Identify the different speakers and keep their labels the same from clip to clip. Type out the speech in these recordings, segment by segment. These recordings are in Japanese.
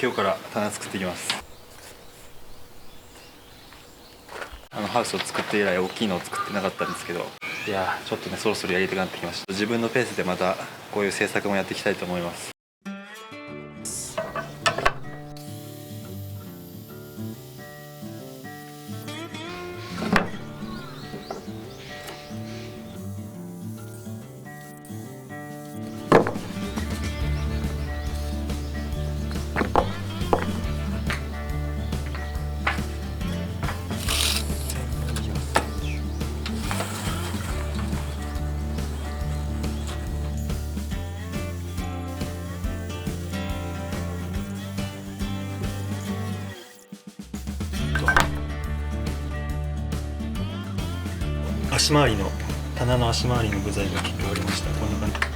Speaker 1: 今日から棚作っていきます。ハウスを作って以来大きいのを作ってなかったんですけど、いやちょっとねそろそろやりたくなってきました。自分のペースでまたこういう制作もやっていきたいと思います。足回りの棚の足回りの部材が切り終わりました。こんな感じ。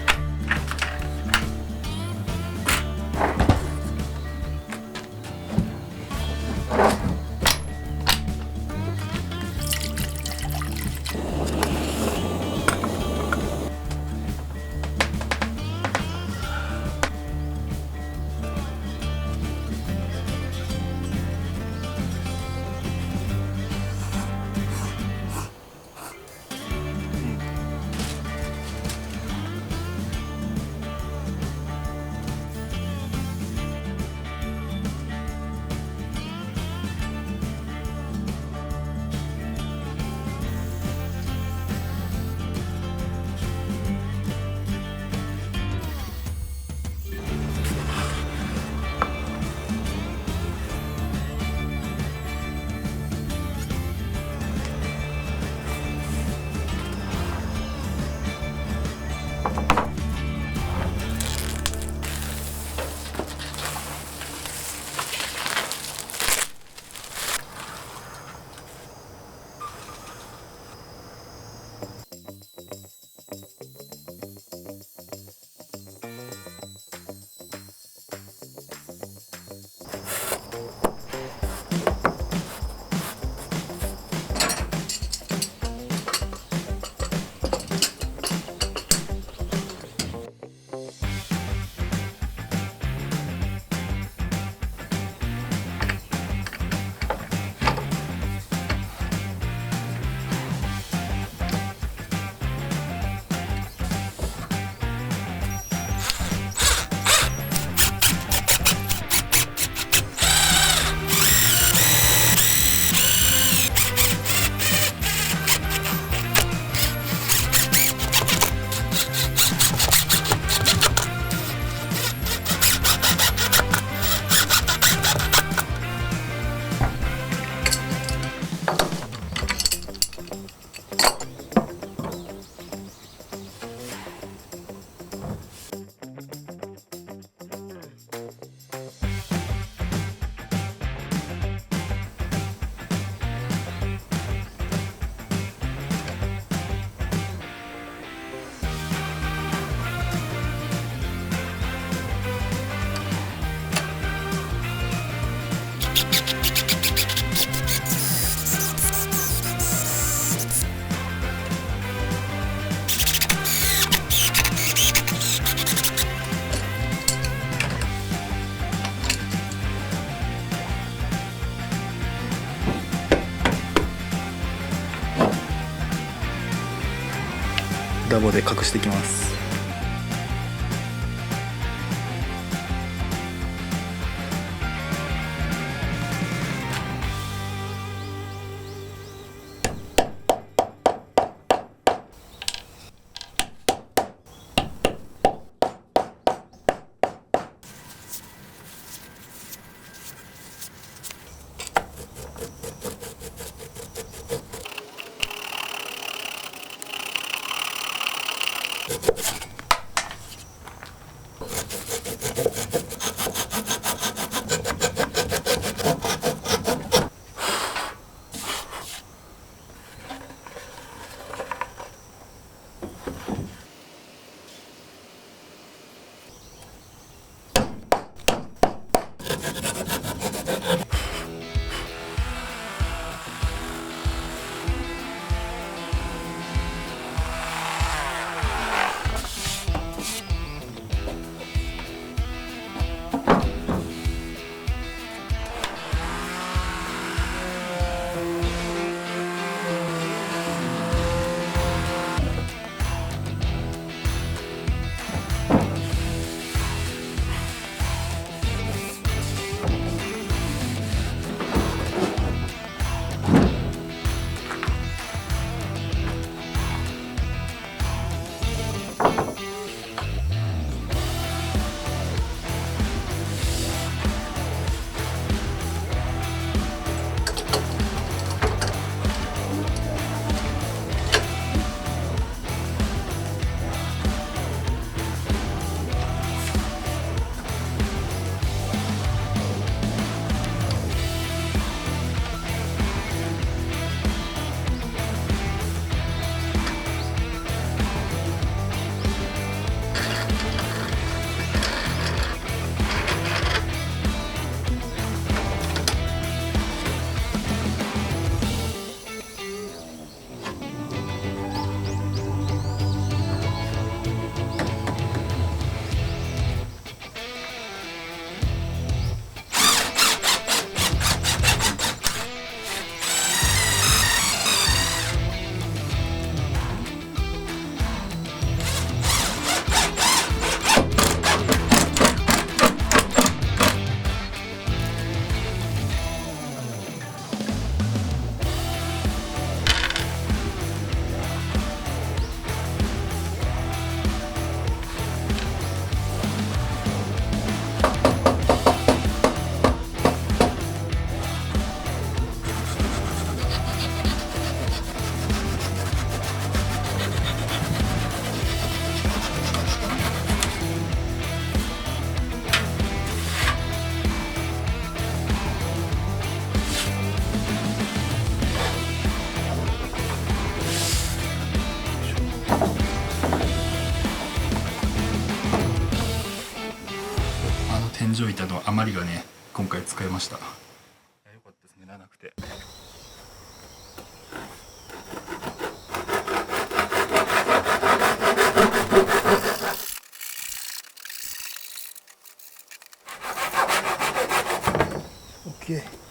Speaker 1: ダボで隠していきます。洗浄板の余りがね今回使いました。よかったですね、なくて。
Speaker 2: OK。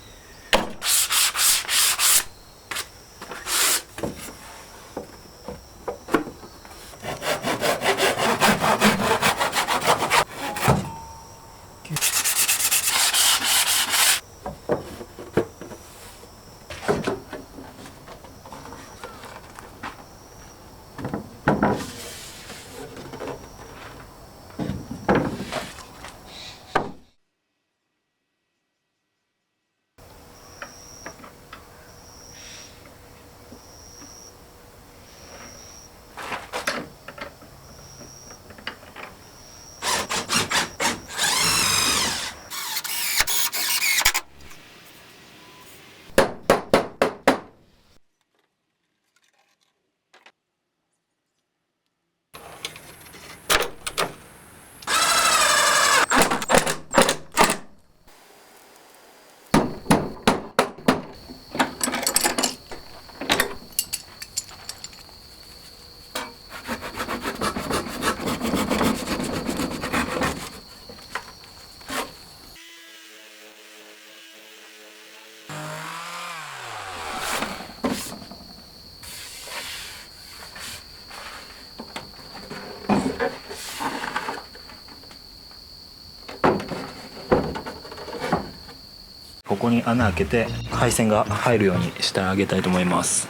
Speaker 3: ここに穴開けて配線が入るようにしてあげたいと思います。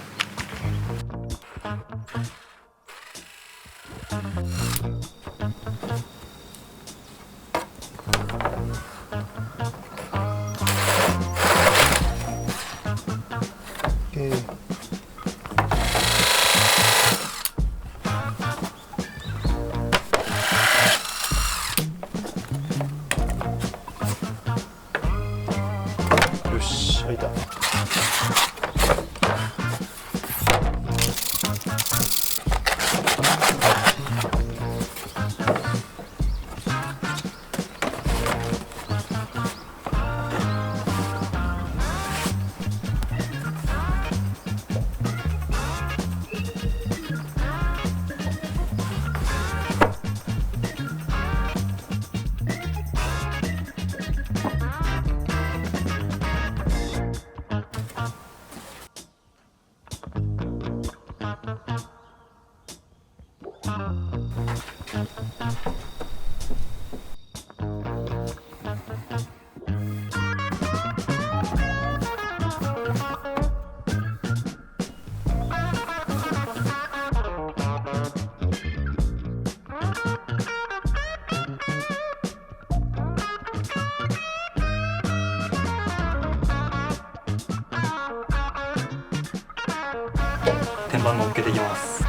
Speaker 2: よし、開いた。
Speaker 1: 天板乗っけていきます。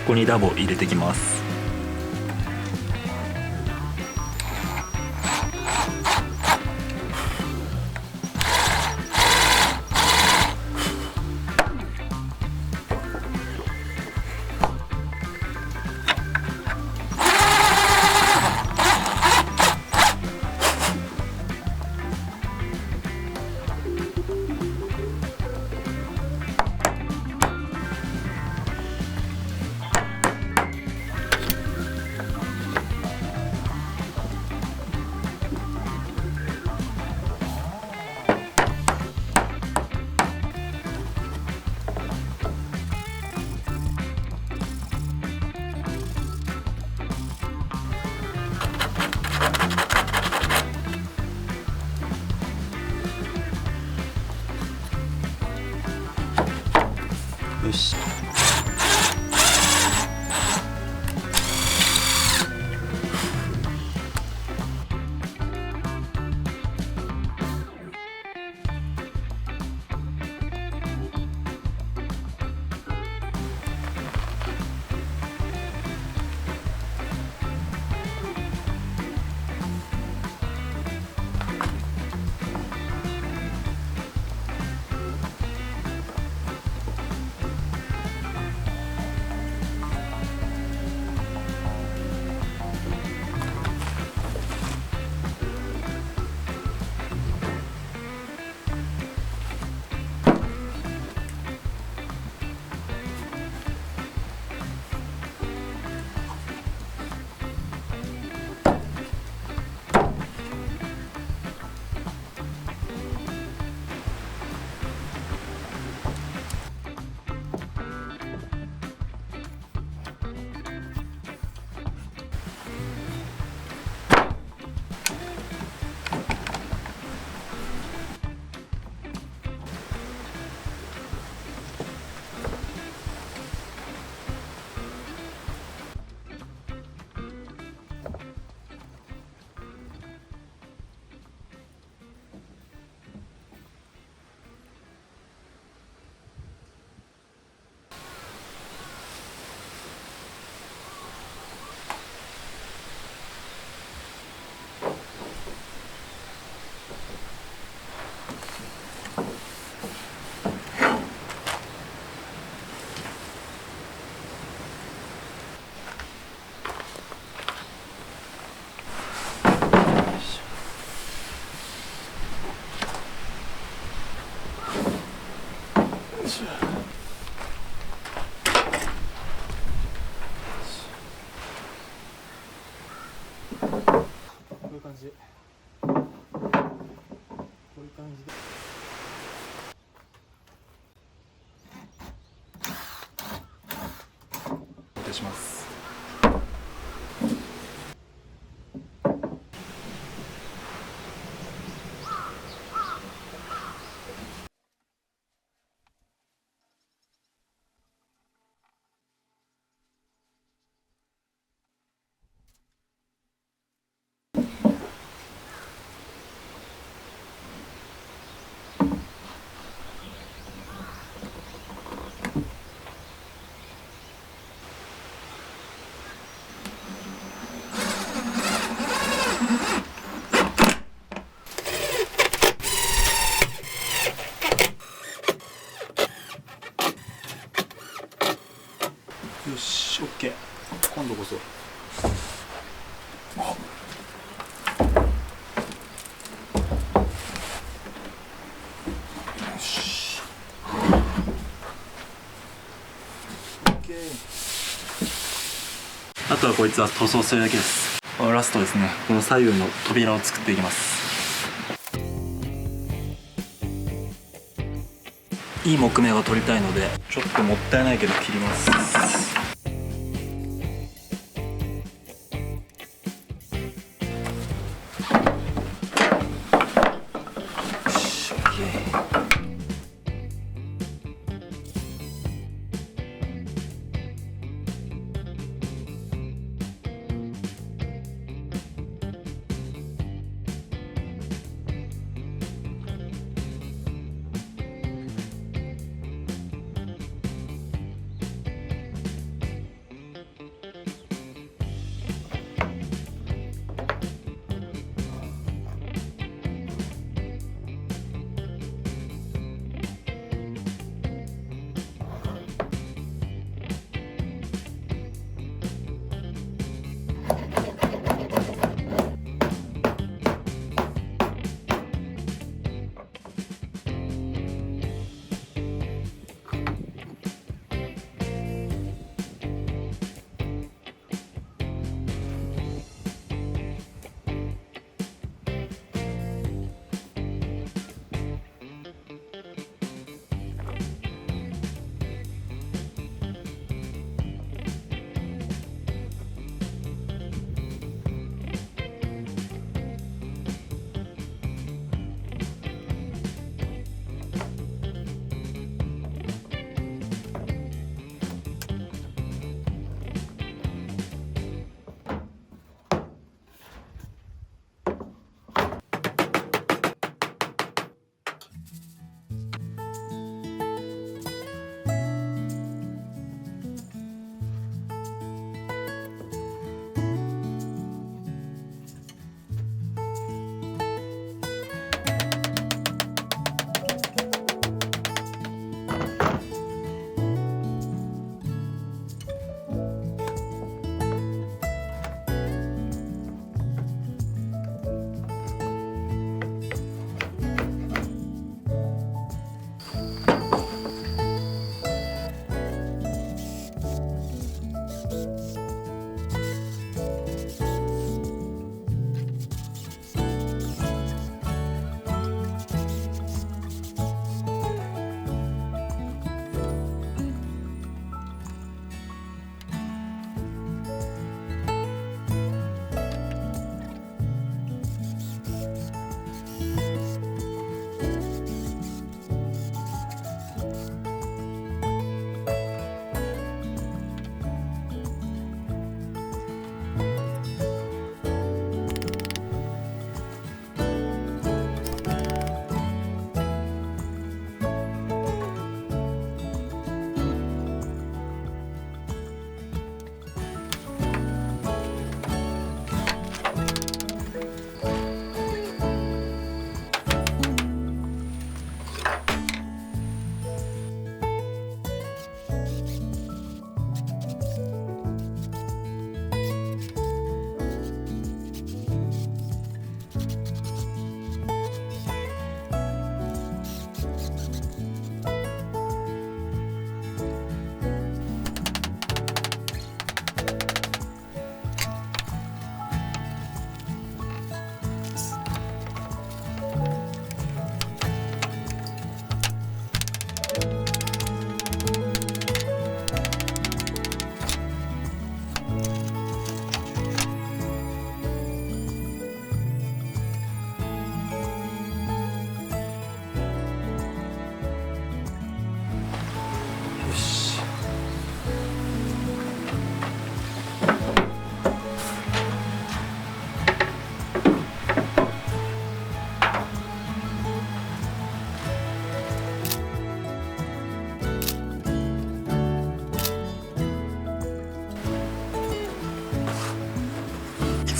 Speaker 3: こにダボ入れてきます。
Speaker 1: よし。
Speaker 2: こういう感じ。こういう感じで。
Speaker 1: お願いします。
Speaker 3: よし、オッケー。今度こそ。よし。オッケー。あとはこいつは塗装するだけです。ラストですね。この左右の扉を作っていきます。いい木目が取りたいので、ちょっともったいないけど切ります。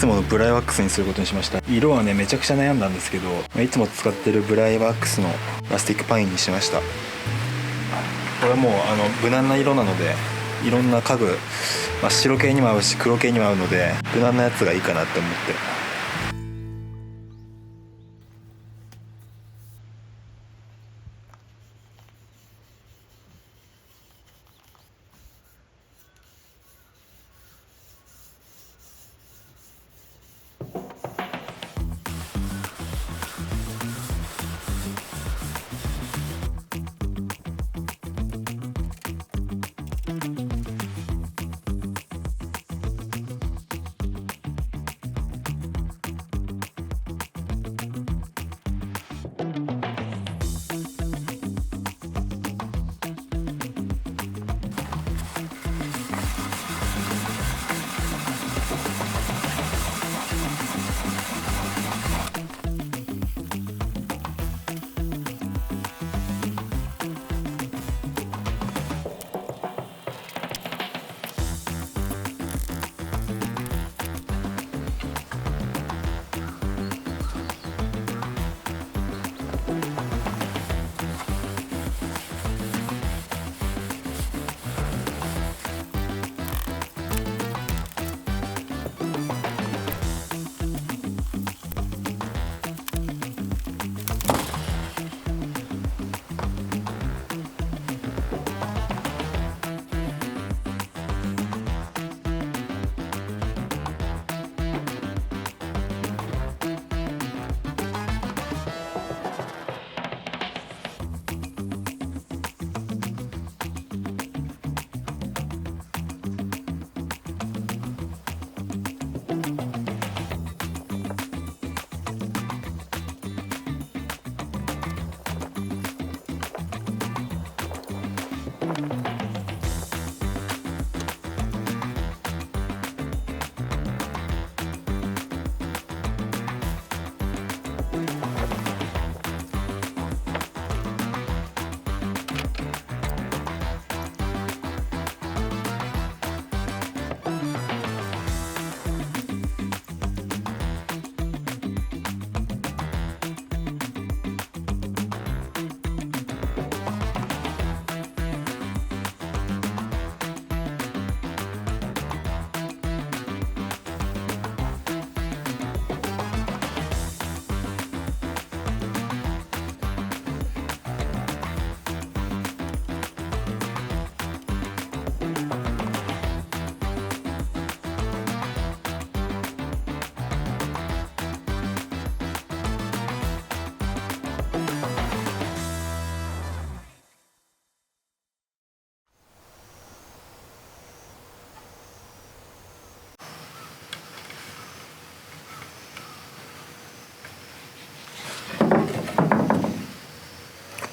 Speaker 3: つものブライワックスにすることにしました。色はねめちゃくちゃ悩んだんですけど、いつも使ってるブライワックスのラスティックパインにしました。これはもう無難な色なので、いろんな家具、白系にも合うし黒系にも合うので、無難なやつがいいかなって思って。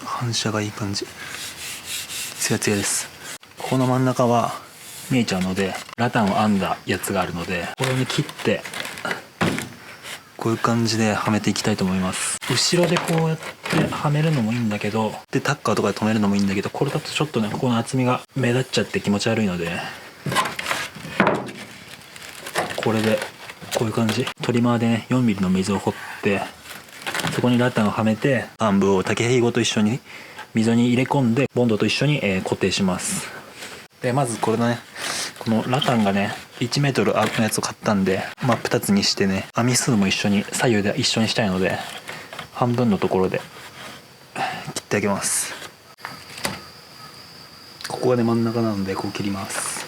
Speaker 3: 反射がいい感じ、ツヤツヤです。ここの真ん中は見えちゃうので、ラタンを編んだやつがあるので、これに切ってこういう感じではめていきたいと思います。後ろでこうやってはめるのもいいんだけど、でタッカーとかで止めるのもいいんだけど、これだとちょっとねここの厚みが目立っちゃって気持ち悪いので、これでこういう感じ、トリマーでね 4mm の溝を掘って、そこにラタンをはめて、暗部を竹ひごと一緒に溝に入れ込んでボンドと一緒に固定します。でまずこれのね、このラタンがね 1m のやつを買ったんで、真っ二つにしてね、編み数も一緒に左右で一緒にしたいので、半分のところで切ってあげます。ここがね真ん中なので、こう切ります。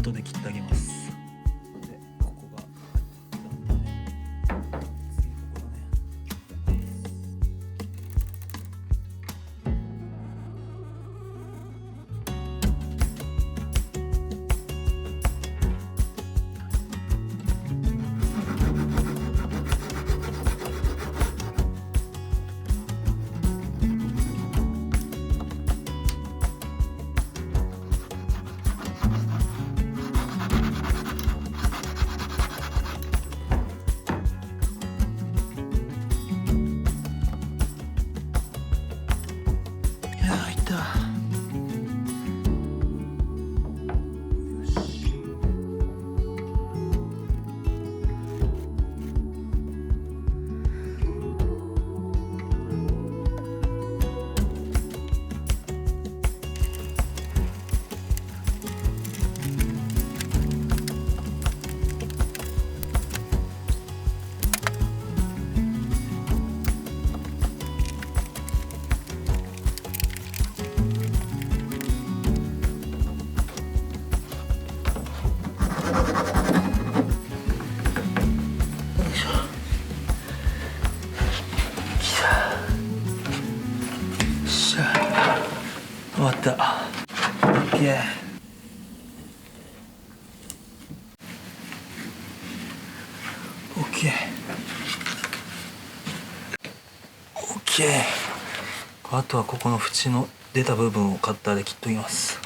Speaker 3: 後で切ってあげます。でここが次ここだね。終わった。 OK。 あとはここの縁の出た部分をカッターで切っときます。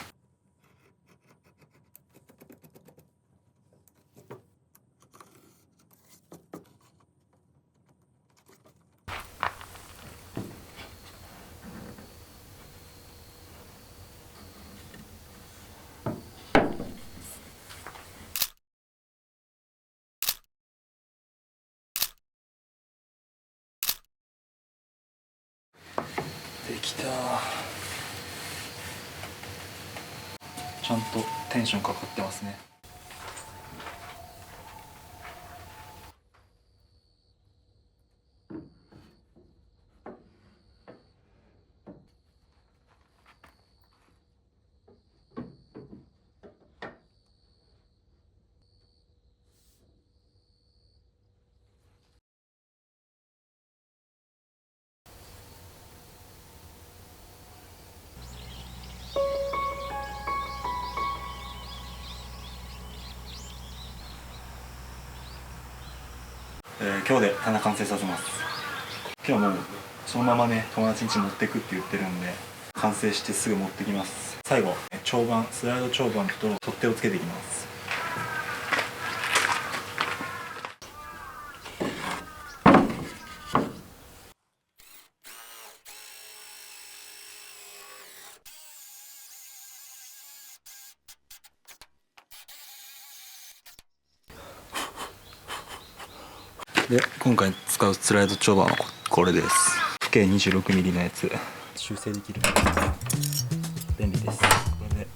Speaker 3: できた。ちゃんとテンションかかってますね。今日で棚完成させます。今日はもうそのままね友達ん家持ってくって言ってるんで完成してすぐ持ってきます。最後長板スライド長板と取っ手をつけていきます。で今回使うスライド長板はこれです。直径 26mm のやつ修正できる便利です。これで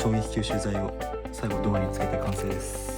Speaker 3: 衝撃吸収剤を最後胴につけて完成です。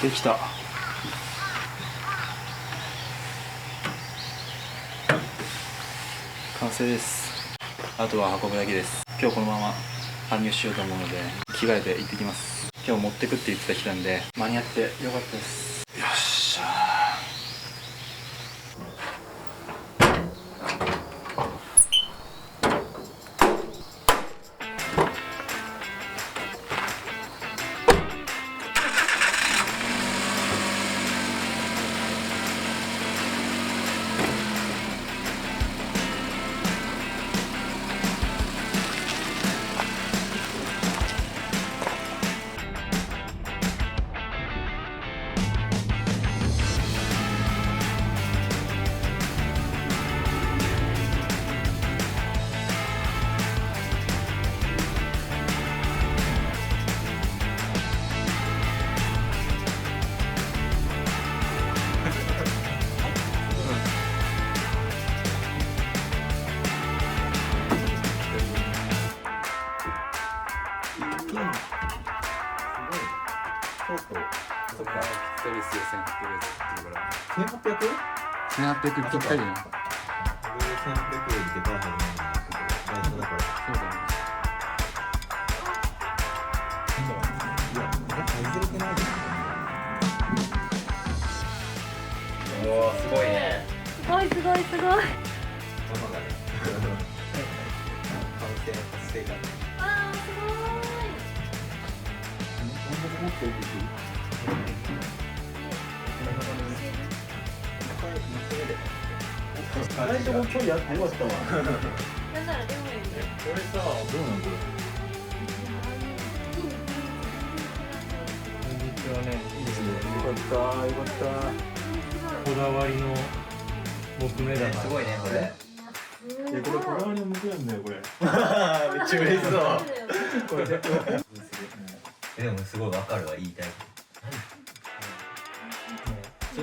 Speaker 3: できた。完成です。あとは運ぶだけです。今日このまま搬入しようと思うので着替えて行ってきます。今日持ってくって言ってた日なんで間に合ってよかったです。よっしゃ
Speaker 2: そっか、ストレス予選ってるやつっていうから 1800？ 1800ぴったりなの。
Speaker 4: 俺1800円で出たはずなんだけど、最初だから。
Speaker 2: そうだね。
Speaker 4: いや、外れてないじゃん。
Speaker 2: おお、すごいね。
Speaker 5: すごいすごいすごい。
Speaker 4: ママがね。完成の達成感。
Speaker 5: あーすごい。
Speaker 4: 持ってる時。意外と距離あってよかったわ。
Speaker 5: なんならでもいいね。
Speaker 2: これさ、
Speaker 3: どうなのこ
Speaker 2: こんにちはね。
Speaker 3: れ。いいですね。よかったよかった。
Speaker 2: こだわりの木目だな。
Speaker 4: すごいね、これ。
Speaker 3: これこだわりの向くなんだよこれ。
Speaker 4: めっちゃ嬉しそう。
Speaker 3: これで。
Speaker 4: でもすごいわかるわ、言いたい。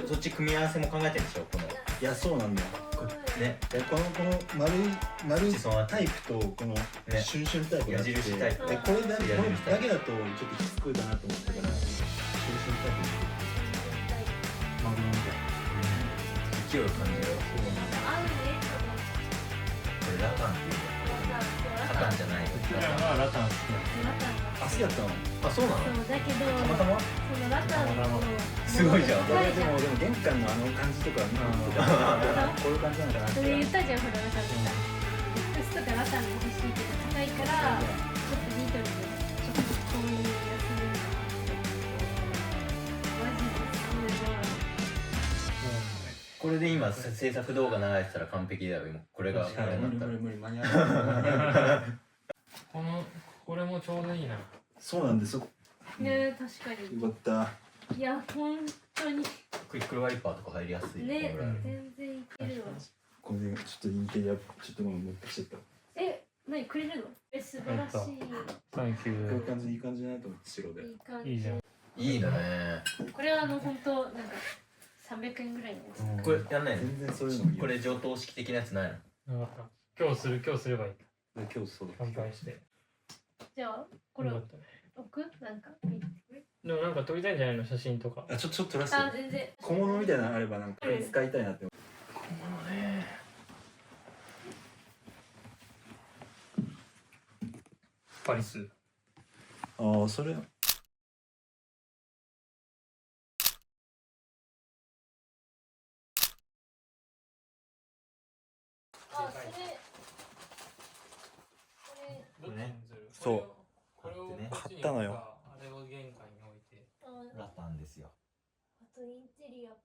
Speaker 4: そっち組み合わせも考えてるでしょ、この。
Speaker 3: いやそうなんだよ。
Speaker 4: ね。
Speaker 3: この丸い
Speaker 4: その
Speaker 3: タイプとこのシュンシュンタイプがあって、
Speaker 4: 矢印タイプ
Speaker 3: これだけだとちょっときつくだなと思ったからシュンシュンタイプにマグロみたいな。
Speaker 4: 勢いを感じるよ。
Speaker 5: 合うね。
Speaker 4: これラタンっていうの。ラタンじゃないよ。
Speaker 2: ラタン好き
Speaker 3: 好きだったの。
Speaker 4: あ、そうなの？
Speaker 5: そうだけど、
Speaker 4: たまたま？
Speaker 5: そのラタンの
Speaker 4: すごいじゃん。
Speaker 3: でも玄関のあの感じとか見てたらこういう感じなのかなって。
Speaker 5: それ言ったじゃん、ほら、さっき。とかラタンが欲しいけど高いからちょっとニトリでちょっと購入がするのマジですごい。
Speaker 4: これで今制作動画流れてたら完璧だよ。今これがこれになったら
Speaker 2: 無理間に合わない
Speaker 6: これもちょうどいいな。
Speaker 3: そうなんですよ。
Speaker 5: ね、確かに。
Speaker 3: よかっ
Speaker 5: いや、本当に
Speaker 4: クイックルワイパーとか入りやすい
Speaker 5: ね、
Speaker 4: これ
Speaker 5: 全然いけるわ。
Speaker 3: た。これでちょっとインテリアちょっともう持ってきちゃった。
Speaker 5: え、何くれるの？え、素晴らしい。
Speaker 6: サンキュ
Speaker 3: こういう感じいい感じだなと思って白で。
Speaker 5: いい感じ。
Speaker 6: いいじゃん。
Speaker 4: いいね。
Speaker 5: これは本当なんか300円ぐらいのやつ。
Speaker 4: これやんないの？
Speaker 3: 全然そういうのもいい。
Speaker 4: これ上等式的なやつないの？
Speaker 6: なかった。今日すればいい。
Speaker 3: 今日そうだ。
Speaker 6: 乾杯して。
Speaker 5: じゃあこれ
Speaker 6: よかったね。
Speaker 5: 置く？なんか見てくれ。
Speaker 6: でもなんか撮りたいんじゃないの、写真とか。
Speaker 3: あ、ちょっと撮らせて。
Speaker 5: あ、全然。
Speaker 3: 小物みたいなのあればなんか使いたいなって。
Speaker 6: パリス。
Speaker 3: ああ、それ。
Speaker 5: あ、それ。これ。
Speaker 4: ね
Speaker 3: そう
Speaker 6: これを
Speaker 3: 買ったのよ。
Speaker 6: あれを玄関に置いて。
Speaker 5: あ、
Speaker 4: ラタンですよ。
Speaker 5: あとインテリアか。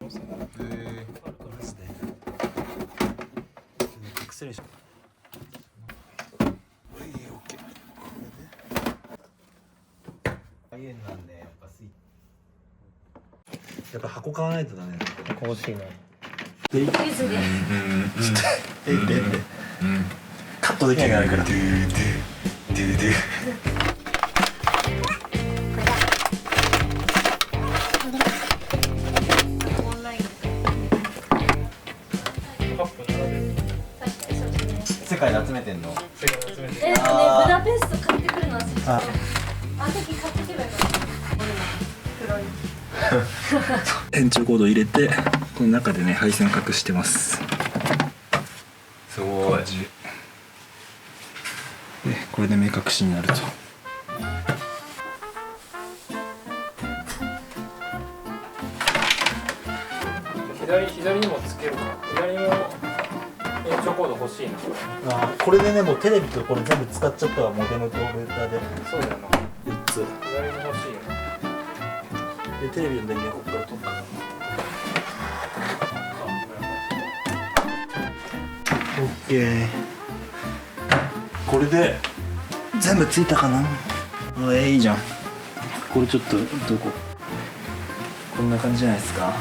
Speaker 3: ですね。失礼します。
Speaker 4: ああいうのなんでやっぱスイ
Speaker 3: やっぱ箱買わないとだね。
Speaker 6: 欲しいね。
Speaker 5: ですね。
Speaker 3: カットできないから。
Speaker 5: オンライン。
Speaker 6: カップ並べる。
Speaker 5: 確かにそうですね。
Speaker 4: 世界で集めてんの？
Speaker 6: 世界集めて。
Speaker 5: ブダペスト買ってくるの忘れちゃった。あの時買ってけばよかった。黒い。
Speaker 3: 延長コードを入れてこの中でね配線を隠してます。
Speaker 4: すごい。
Speaker 3: でこれで目隠しになると。
Speaker 6: 左にもつけるか。左も延長コード欲しいな。
Speaker 3: あこれでねもうテレビとこれ全部使っちゃったわ。モデムとベータで
Speaker 6: そうだよな。
Speaker 3: 4つ
Speaker 6: 左も欲しいよ。
Speaker 3: でテレビの電源ここから取ったからオッケー。これで全部ついたかな。いいじゃん。これちょっとどここんな感じじゃないですか。